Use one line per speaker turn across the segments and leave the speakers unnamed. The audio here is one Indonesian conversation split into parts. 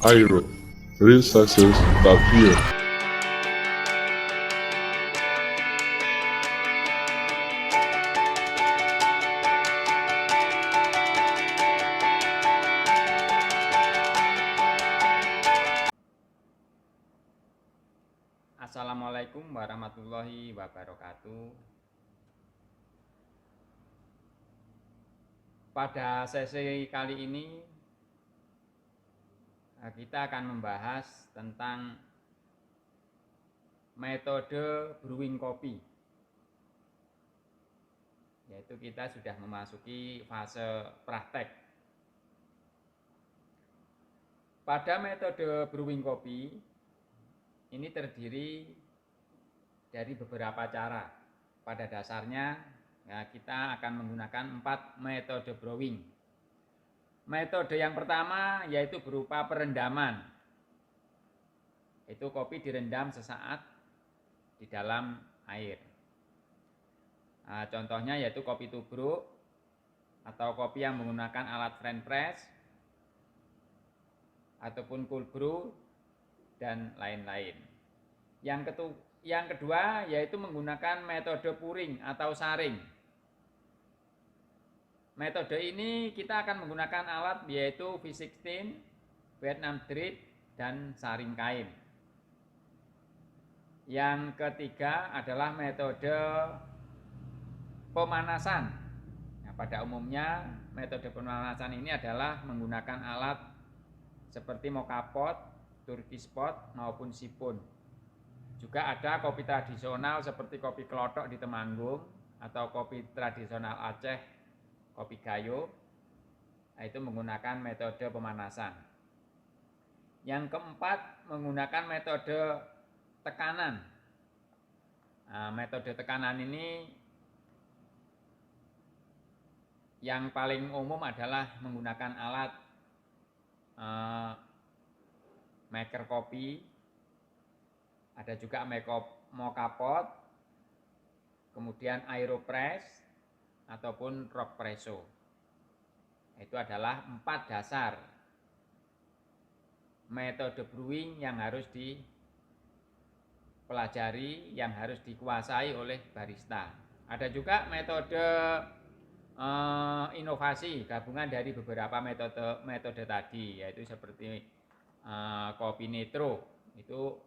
Airo, real success without fear.
Assalamualaikum warahmatullahi wabarakatuh. Pada sesi kali ini kita akan membahas tentang metode brewing kopi. Yaitu kita sudah memasuki fase praktek. Pada metode brewing kopi ini terdiri dari beberapa cara. Pada dasarnya kita akan menggunakan 4 metode brewing. Metode yang pertama yaitu berupa perendaman. Itu kopi direndam sesaat di dalam air. Contohnya yaitu kopi tubruk atau kopi yang menggunakan alat French press ataupun cold brew dan lain-lain. Yang kedua yaitu menggunakan metode pouring atau saring. Metode ini kita akan menggunakan alat yaitu V16, Vietnam drip, dan saring kain. Yang ketiga adalah metode pemanasan. Pada umumnya metode pemanasan ini adalah menggunakan alat seperti moka pot, Turkish pot maupun sipun. Juga ada kopi tradisional seperti kopi kelotok di Temanggung atau kopi tradisional Aceh, kopi gayo, itu menggunakan metode pemanasan. Yang keempat menggunakan metode tekanan. Metode tekanan ini yang paling umum adalah menggunakan alat maker kopi, ada juga moka pot, kemudian aeropress ataupun rock presso. Itu adalah 4 dasar metode brewing yang harus dipelajari, yang harus dikuasai oleh barista. Ada juga metode inovasi gabungan dari beberapa metode tadi, yaitu seperti kopi nitro. Itu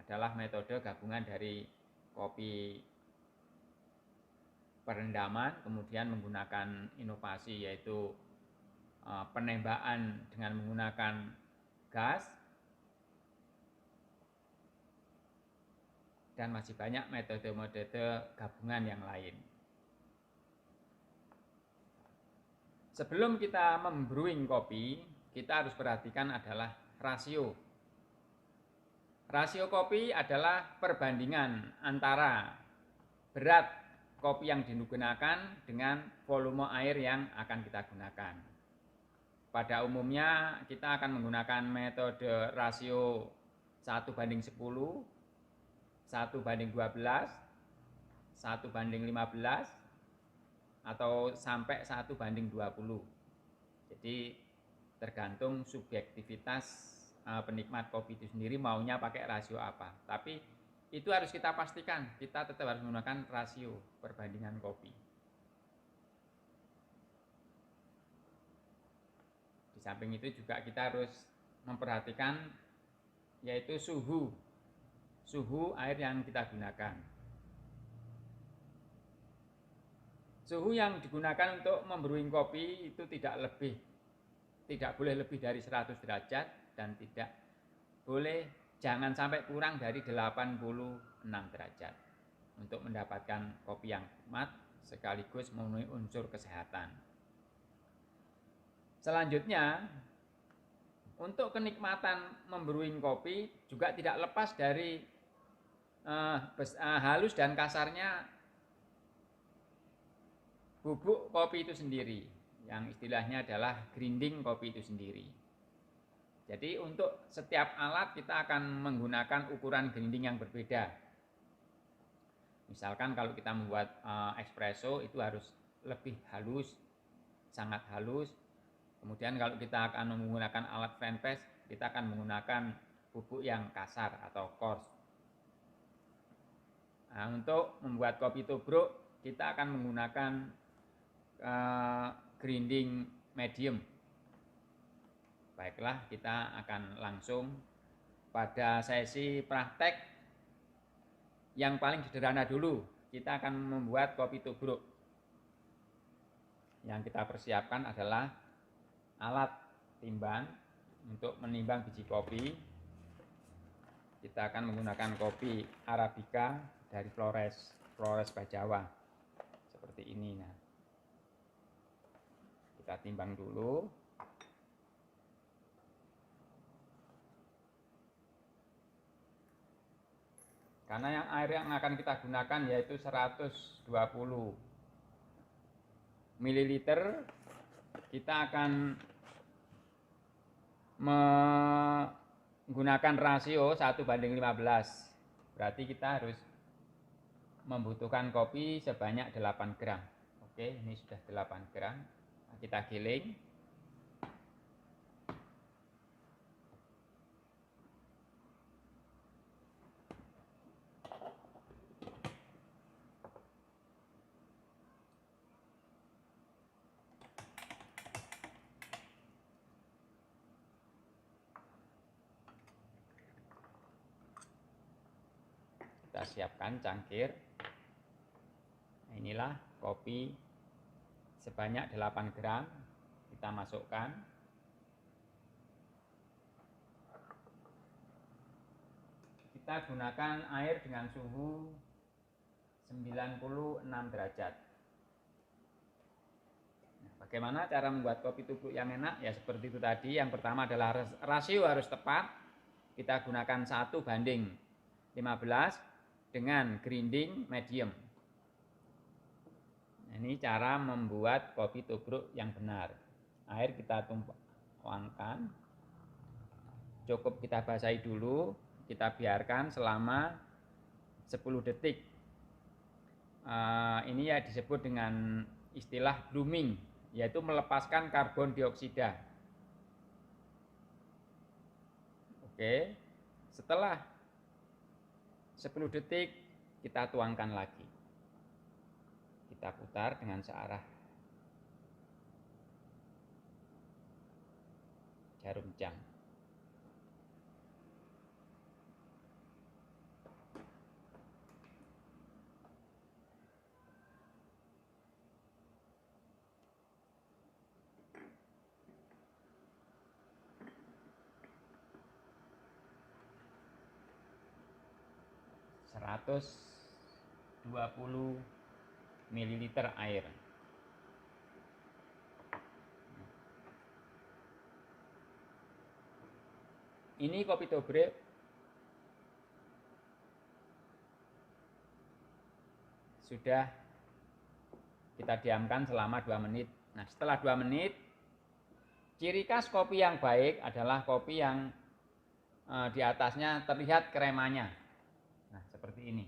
adalah metode gabungan dari kopi perendaman, kemudian menggunakan inovasi yaitu penembakan dengan menggunakan gas, dan masih banyak metode-metode gabungan yang lain. Sebelum kita membrewing kopi, kita harus perhatikan adalah rasio. Rasio kopi adalah perbandingan antara berat kopi yang digunakan dengan volume air yang akan kita gunakan. Pada umumnya kita akan menggunakan metode rasio 1:10, 1:12, 1:15, atau sampai 1:20. Jadi tergantung subjektivitas penikmat kopi itu sendiri maunya pakai rasio apa. Tapi itu harus kita pastikan, kita tetap harus menggunakan rasio perbandingan kopi. Di samping itu juga kita harus memperhatikan yaitu suhu air yang kita gunakan. Suhu yang digunakan untuk membrewing kopi itu tidak boleh lebih dari 100 derajat dan jangan sampai kurang dari 86 derajat untuk mendapatkan kopi yang nikmat sekaligus memenuhi unsur kesehatan. Selanjutnya, untuk kenikmatan membrewing kopi juga tidak lepas dari halus dan kasarnya bubuk kopi itu sendiri, yang istilahnya adalah grinding kopi itu sendiri. Jadi untuk setiap alat kita akan menggunakan ukuran grinding yang berbeda. Misalkan kalau kita membuat espresso itu harus lebih halus, sangat halus. Kemudian kalau kita akan menggunakan alat French press kita akan menggunakan bubuk yang kasar atau coarse. Nah, untuk membuat kopi tubruk kita akan menggunakan grinding medium. Baiklah, kita akan langsung pada sesi praktek yang paling sederhana dulu. Kita akan membuat kopi tubruk. Yang kita persiapkan adalah alat timbang untuk menimbang biji kopi. Kita akan menggunakan kopi Arabica dari Flores Bajawa seperti ini. Nah, kita timbang dulu. Karena yang air yang akan kita gunakan yaitu 120 ml, kita akan menggunakan rasio 1:15. Berarti kita harus membutuhkan kopi sebanyak 8 gram. Oke, ini sudah 8 gram. Nah, kita giling. Kita siapkan cangkir. Nah, inilah kopi sebanyak 8 gram. Kita masukkan. Kita gunakan air dengan suhu 96 derajat. Nah, bagaimana cara membuat kopi tubruk yang enak? Ya seperti itu tadi. Yang pertama adalah rasio harus tepat. Kita gunakan 1:15 dengan grinding medium. Nah, ini cara membuat kopi tubruk yang benar. Air kita tuangkan. Cukup kita basahi dulu. Kita biarkan selama 10 detik. Ini ya disebut dengan istilah blooming, yaitu melepaskan karbon dioksida. Oke, setelah 10 detik kita tuangkan lagi. Kita putar dengan searah jarum jam. Seratus 20 ml air. Ini kopi tubruk sudah kita diamkan selama 2 menit. Nah, setelah 2 menit, ciri khas kopi yang baik adalah kopi yang di atasnya terlihat kremanya. Nah, seperti ini.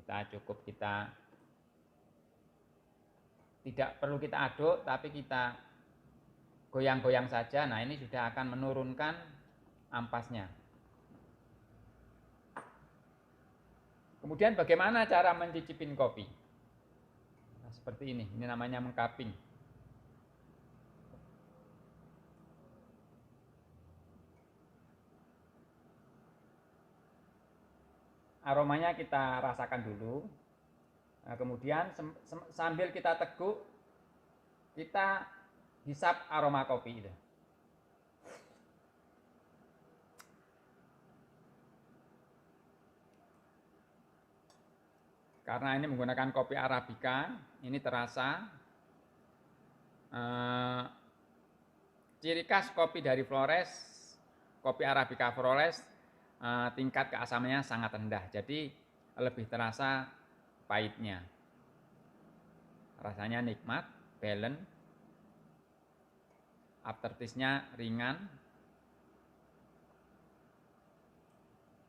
Kita tidak perlu kita aduk, tapi kita goyang-goyang saja. Nah, ini sudah akan menurunkan ampasnya. Kemudian bagaimana cara mencicipin kopi? Nah, seperti ini namanya mengcupping. Aromanya kita rasakan dulu. Nah, kemudian sambil kita teguk, kita hisap aroma kopi itu. Karena ini menggunakan kopi Arabica, ini terasa ciri khas kopi dari Flores, kopi Arabica Flores, tingkat keasamannya sangat rendah, jadi lebih terasa pahitnya. Rasanya nikmat, balance, aftertaste-nya ringan,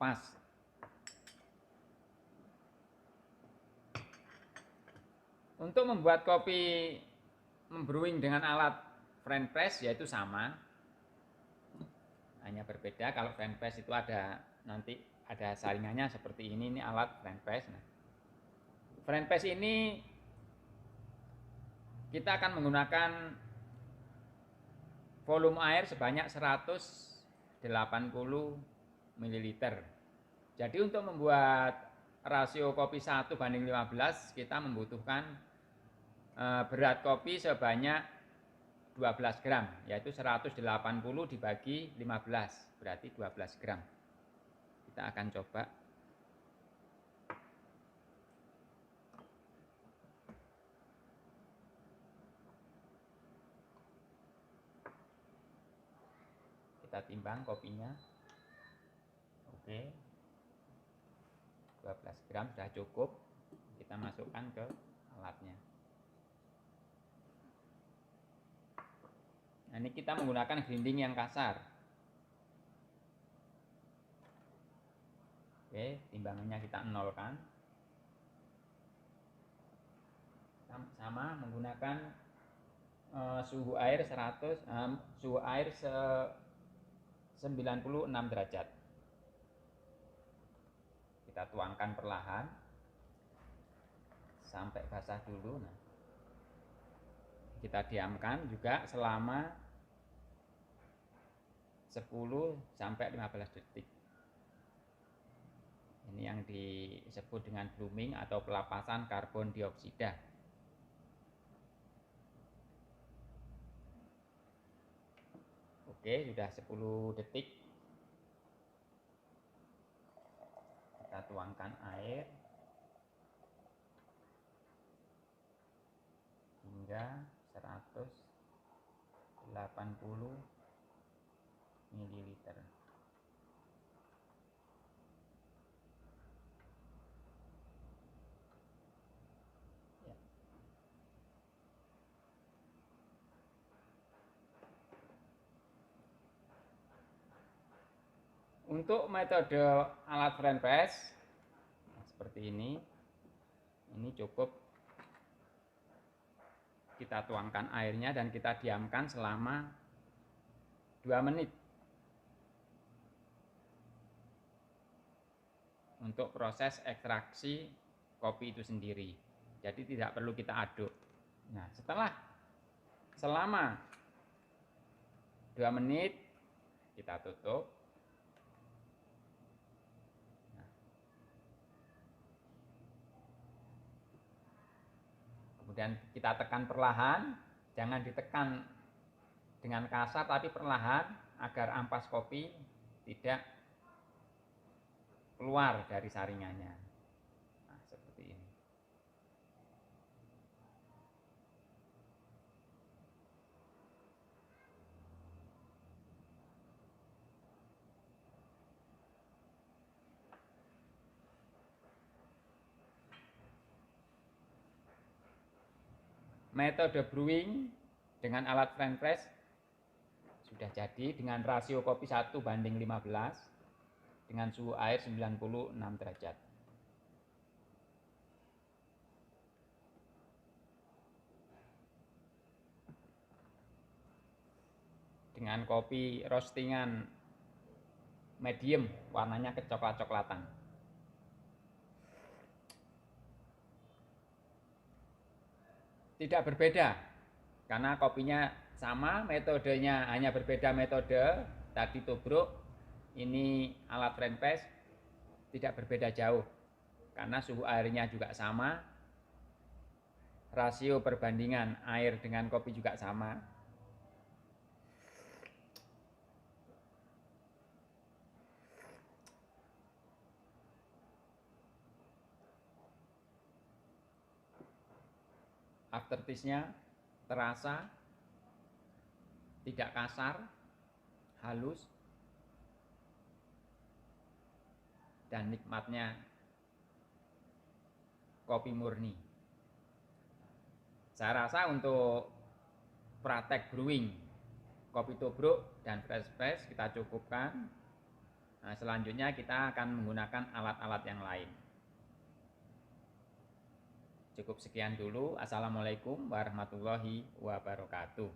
pas. Untuk membuat kopi membrewing dengan alat French press yaitu sama, hanya berbeda. Kalau French press itu ada nanti ada saringannya seperti ini alat French press. Nah, French press ini kita akan menggunakan volume air sebanyak 180 ml. Jadi untuk membuat rasio kopi 1:15 kita membutuhkan berat kopi sebanyak 12 gram, yaitu 180 dibagi 15, berarti 12 gram. Kita akan coba. Kita timbang kopinya. Oke. 12 gram sudah cukup. Kita masukkan ke alatnya. Nah, ini kita menggunakan grinding yang kasar. Oke, timbangannya kita nolkan. Sama menggunakan suhu air 96 derajat. Kita tuangkan perlahan sampai basah dulu. Nah, kita diamkan juga selama 10 sampai 15 detik. Ini yang disebut dengan blooming atau pelapasan karbon dioksida. Oke, sudah 10 detik. Kita tuangkan air hingga 180 ml. Ya. Untuk metode alat French press seperti ini cukup kita tuangkan airnya dan kita diamkan selama 2 menit untuk proses ekstraksi kopi itu sendiri. Jadi tidak perlu kita aduk. Nah, selama 2 menit kita tutup. Nah, kemudian kita tekan perlahan, jangan ditekan dengan kasar tapi perlahan agar ampas kopi tidak keluar dari saringannya. Nah, seperti ini. Metode brewing dengan alat French press sudah jadi dengan rasio kopi 1:15 dengan suhu air 96 derajat. Dengan kopi roastingan medium, warnanya kecoklat-coklatan. Tidak berbeda, karena kopinya sama, metodenya hanya berbeda metode. Tadi tubruk, ini alat French press, tidak berbeda jauh, karena suhu airnya juga sama, rasio perbandingan air dengan kopi juga sama. Aftertaste-nya terasa, tidak kasar, halus, dan nikmatnya kopi murni. Saya rasa untuk praktek brewing kopi tubruk dan French press kita cukupkan. Nah, selanjutnya kita akan menggunakan alat-alat yang lain. Cukup sekian dulu. Assalamualaikum warahmatullahi wabarakatuh.